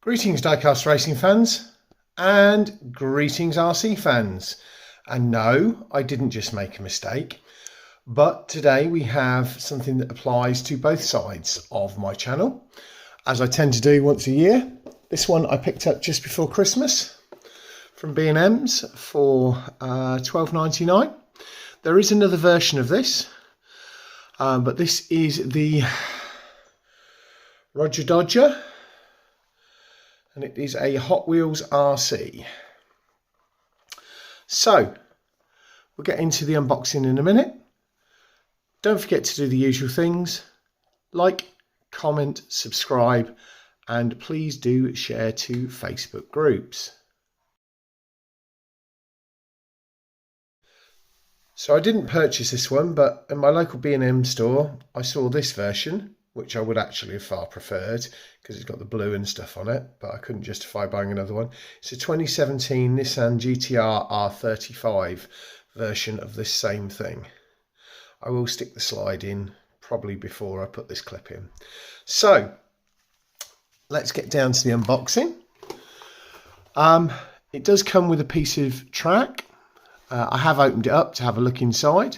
Greetings Diecast Racing fans and greetings RC fans. And no, I didn't just make a mistake, but today we have something that applies to both sides of my channel, as I tend to do once a year. This one I picked up just before Christmas from B&M's for $12.99. There is another version of this, but this is the Rodger Dodger, and it is a Hot Wheels RC. So we'll get into the unboxing in a minute. Don't forget to do the usual things: like, comment, subscribe, and please do share to Facebook groups. So I didn't purchase this one, but in my local B&M store I saw this version, which I would actually have far preferred because it's got the blue and stuff on it, but I couldn't justify buying another one. It's a 2017 Nissan GTR R35 version of this same thing. I will stick the slide in probably before I put this clip in. So let's get down to the unboxing. It does come with a piece of track. I have opened it up to have a look inside,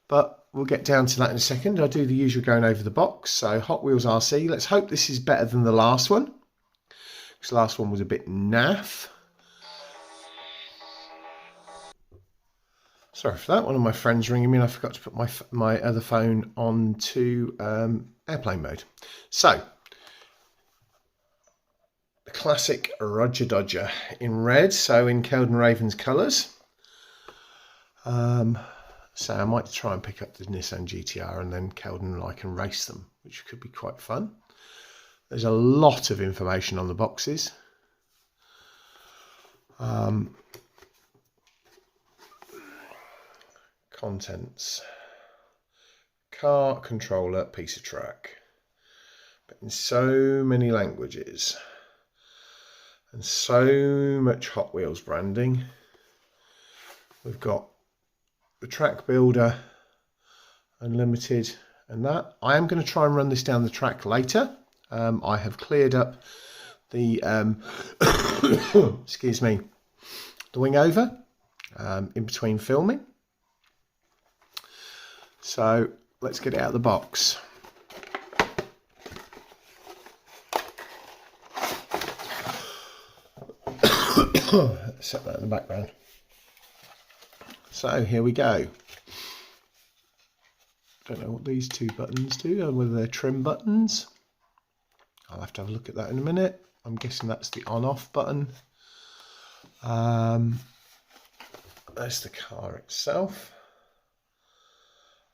but we'll get down to that in a second. I'll do the usual going over the box. So Hot Wheels RC. Let's hope this is better than the last one, because the last one was a bit naff. Sorry for that. One of my friends ringing me and I forgot to put my other phone on to airplane mode. So the classic Rodger Dodger in red, so in Keldon Ravens colours. So I might try and pick up the Nissan GTR and then Keldon and I can race them, which could be quite fun. There's a lot of information on the boxes. Contents: car, controller, piece of track, but in so many languages and so much Hot Wheels branding. We've got the track builder, unlimited, and that. I am going to try and run this down the track later. I have cleared up the excuse me, the wing over in between filming. So let's get it out of the box. Set that in the background. So here we go. Don't know what these two buttons do, whether they're trim buttons. I'll have to have a look at that in a minute. I'm guessing that's the on-off button. There's the car itself.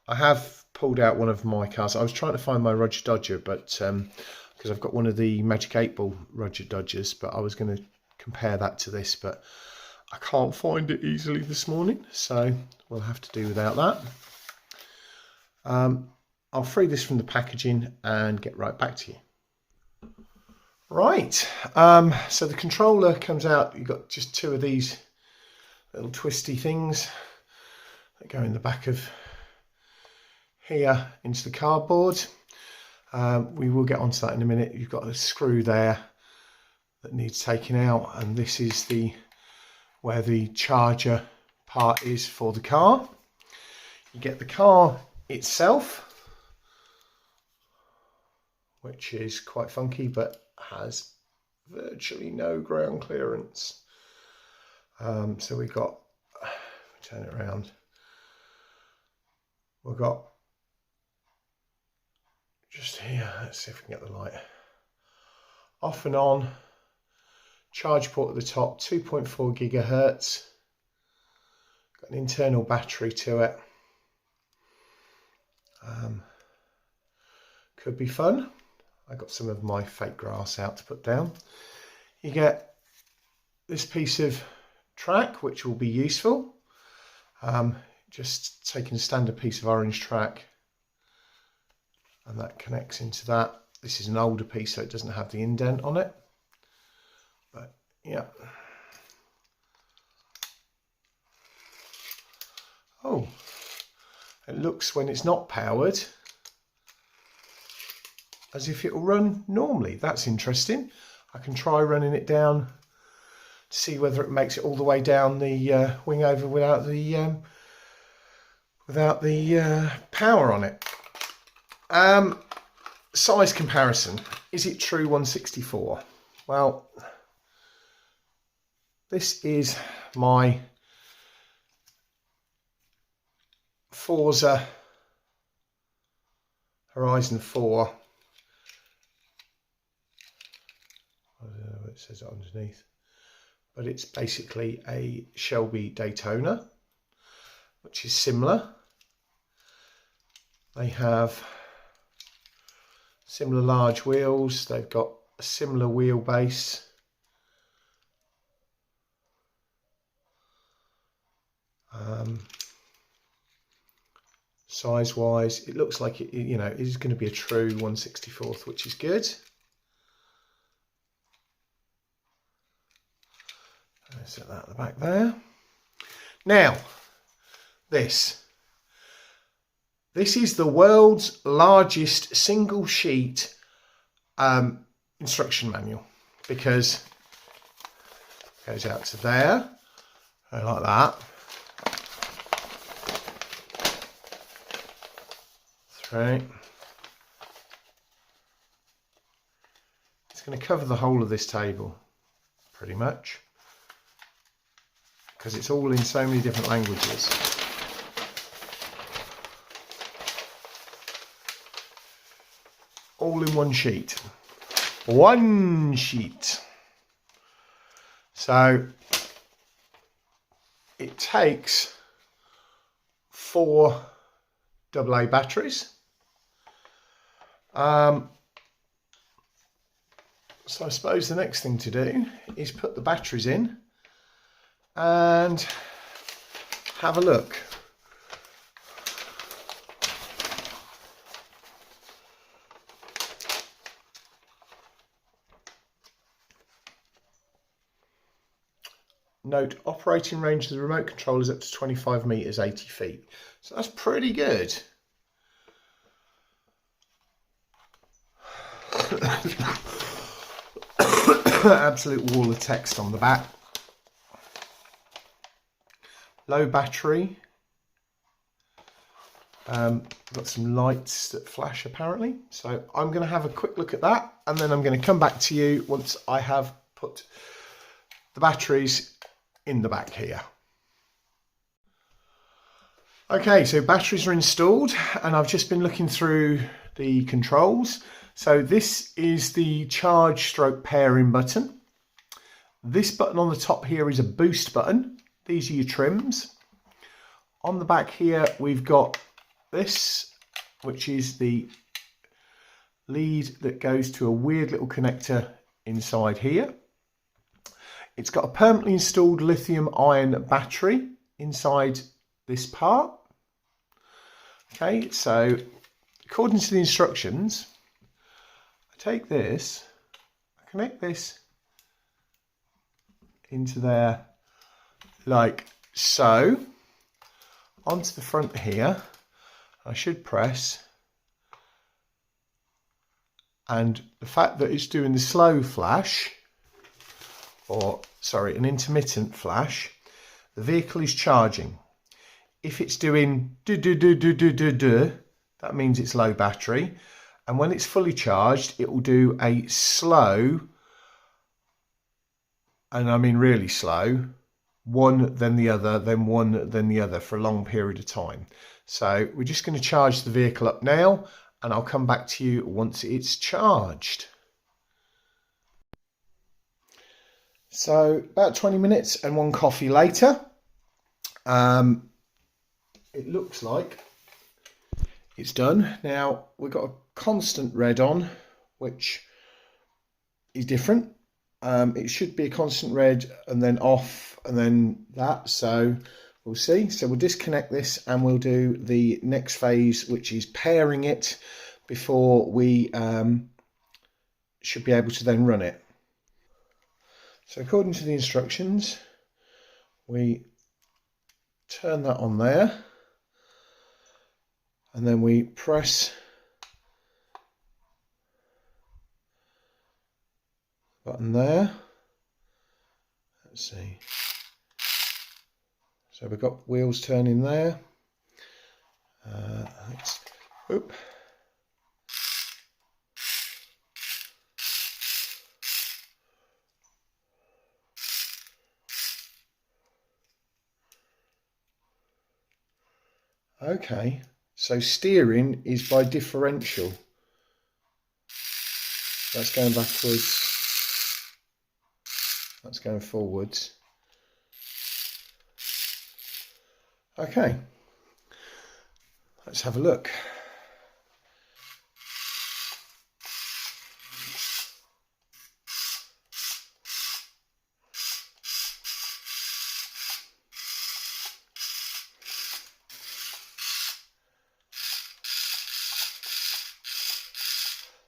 I have pulled out one of my cars. I was trying to find my Rodger Dodger, but because I've got one of the Magic 8 Ball Rodger Dodgers, but I was going to compare that to this, but I can't find it easily this morning, so we'll have to do without that. I'll free this from the packaging and get right back to you. Right, so the controller comes out. You've got just two of these little twisty things that go in the back of here into the cardboard. We will get onto that in a minute. You've got a screw there that needs taking out, and this is where the charger part is for the car. You get the car itself, which is quite funky but has virtually no ground clearance. So we've got, turn it around, we've got just here, let's see if we can get the light, off and on, charge port at the top, 2.4 gigahertz, got an internal battery to it. Could be fun. I got some of my fake grass out to put down. You get this piece of track, which will be useful. Just taking a standard piece of orange track, and that connects into that. This is an older piece, so it doesn't have the indent on it. But yeah. Oh, it looks, when it's not powered, as if it will run normally. That's interesting. I can try running it down to see whether it makes it all the way down the wing over without the power on it. Size comparison. Is it true 1/64? Well, this is my Forza Horizon 4. I don't know what it says underneath, but it's basically a Shelby Daytona, which is similar. They have similar large wheels. They've got a similar wheelbase. Size wise, it looks like it, you know, it is going to be a true 1/64, which is good. I'll set that at the back there. Now, this is the world's largest single sheet instruction manual, because it goes out to there, like that. Right. It's going to cover the whole of this table, pretty much, because it's all in so many different languages. All in one sheet. One sheet. So it takes 4 AA batteries. So I suppose the next thing to do is put the batteries in and have a look. Note, operating range of the remote control is up to 25 meters, 80 feet. So that's pretty good. Absolute wall of text on the back. Low battery. Got some lights that flash apparently. So I'm going to have a quick look at that, and then I'm going to come back to you once I have put the batteries in the back here. Okay, so batteries are installed, and I've just been looking through the controls. So this is the charge stroke pairing button. This button on the top here is a boost button. These are your trims. On the back here we've got this, which is the lead that goes to a weird little connector inside here. It's got a permanently installed lithium ion battery inside this part. Okay, so according to the instructions, I take this, I connect this into there like so, onto the front here. I should press, and the fact that it's doing the slow flash, or sorry, an intermittent flash, the vehicle is charging. If it's doing that means it's low battery, and when it's fully charged it will do a slow, and I mean really slow, one then the other, then one then the other for a long period of time. So we're just going to charge the vehicle up now, and I'll come back to you once it's charged. So about 20 minutes and 1 coffee later, it looks like it's done. Now we've got a constant red on, which is different. It should be a constant red and then off and then that, so we'll see. So we'll disconnect this and we'll do the next phase, which is pairing it before we should be able to then run it. So according to the instructions, we turn that on there, and then we press button there. Let's see. So we've got wheels turning there. Oop. Okay, so steering is by differential. That's going backwards, that's going forwards. Okay, let's have a look.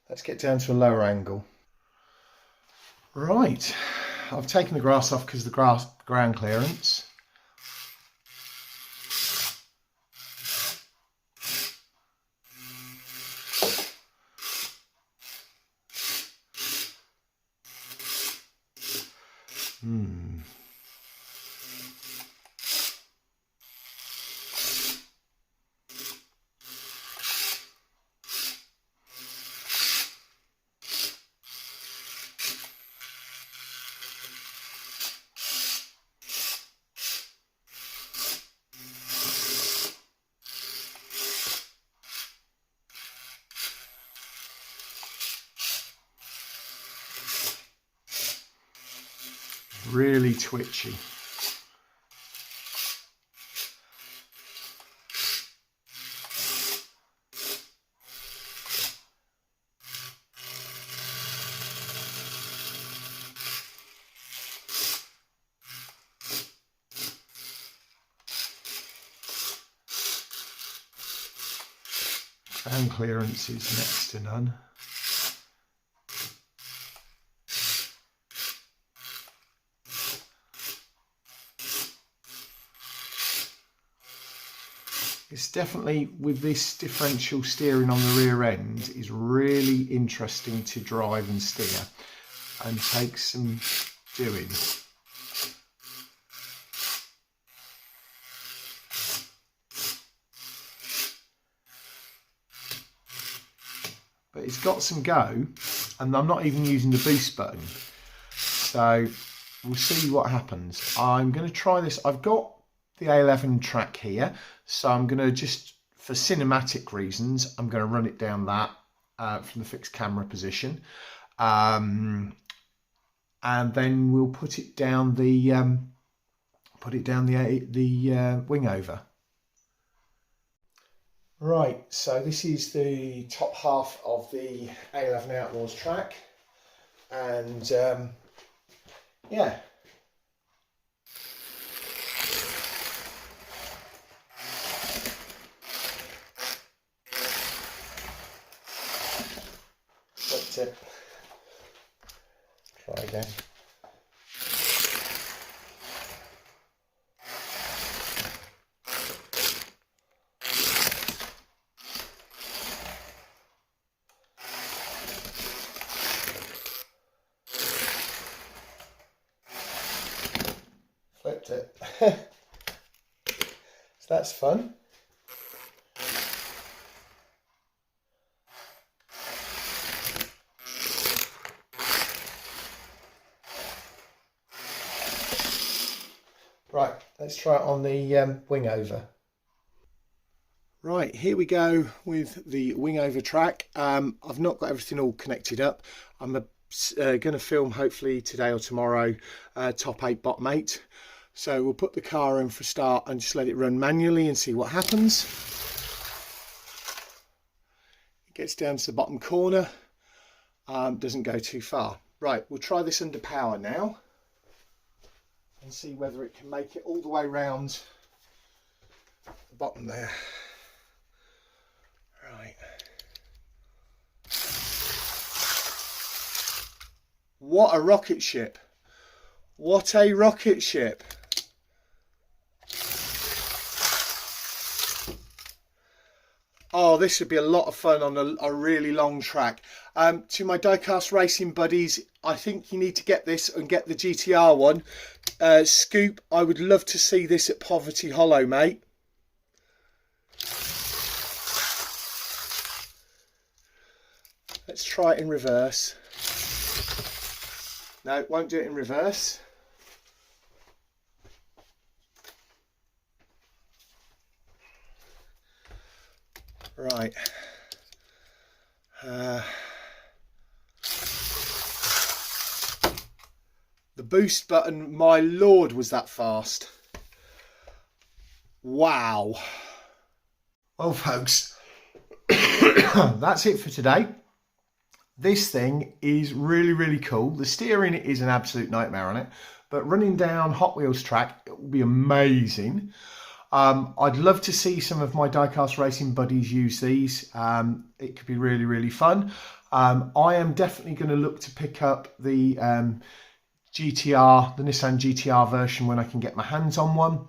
Let's get down to a lower angle. Right, I've taken the grass off because of the ground clearance. Really twitchy. Ground clearance is next to none. It's definitely, with this differential steering on the rear end, is really interesting to drive and steer, and takes some doing. But it's got some go, and I'm not even using the boost button. So we'll see what happens. I'm going to try this. I've got the A11 track here, so I'm going to just, for cinematic reasons, I'm going to run it down that from the fixed camera position, and then we'll put it down the wing over. Right, so this is the top half of the A11 Outlaws track, and yeah. Try again. Flipped it. So that's fun. Right, let's try it on the wing over. Right, here we go with the wing over track. I've not got everything all connected up. I'm going to film hopefully today or tomorrow top 8, bottom 8. So we'll put the car in for a start and just let it run manually and see what happens. It gets down to the bottom corner, doesn't go too far. Right, we'll try this under power now and see whether it can make it all the way round the bottom there. Right. What a rocket ship. What a rocket ship. Oh, this would be a lot of fun on a really long track. To my Diecast Racing buddies, I think you need to get this and get the GTR one. Scoop, I would love to see this at Poverty Hollow, mate. Let's try it in reverse. No, won't do it in reverse. Right. The boost button, my lord, was that fast. Wow. Well, folks, that's it for today. This thing is really cool. The steering is an absolute nightmare on it, but running down Hot Wheels track, it will be amazing. I'd love to see some of my Diecast Racing buddies use these. It could be really fun. I am definitely going to look to pick up the GTR, the Nissan GTR version when I can get my hands on one.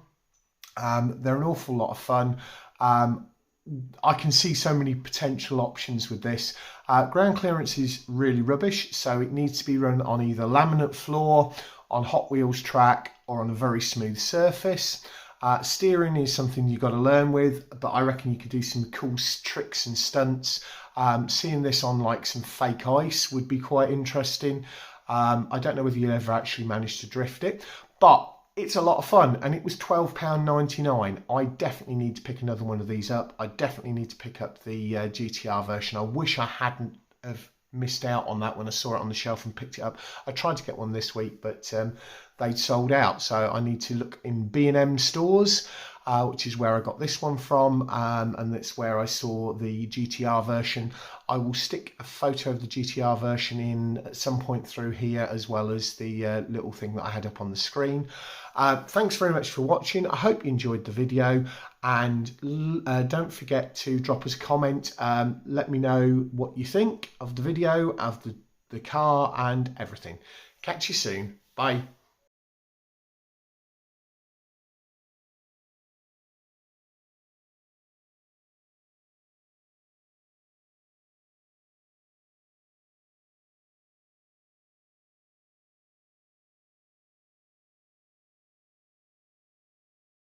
They're an awful lot of fun. I can see so many potential options with this. Ground clearance is really rubbish, so it needs to be run on either laminate floor, on Hot Wheels track, or on a very smooth surface. Steering is something you've got to learn with, but I reckon you could do some cool tricks and stunts. Seeing this on like some fake ice would be quite interesting. I don't know whether you'll ever actually manage to drift it, but it's a lot of fun, and it was £12.99. I definitely need to pick another one of these up. I definitely need to pick up the GTR version. I wish I hadn't have missed out on that when I saw it on the shelf and picked it up. I tried to get one this week, but they'd sold out, so I need to look in B&M stores, which is where I got this one from, and that's where I saw the GTR version. I will stick a photo of the GTR version in at some point through here, as well as the little thing that I had up on the screen. Thanks very much for watching. I hope you enjoyed the video, and don't forget to drop us a comment. Let me know what you think of the video, of the car and everything. Catch you soon. Bye.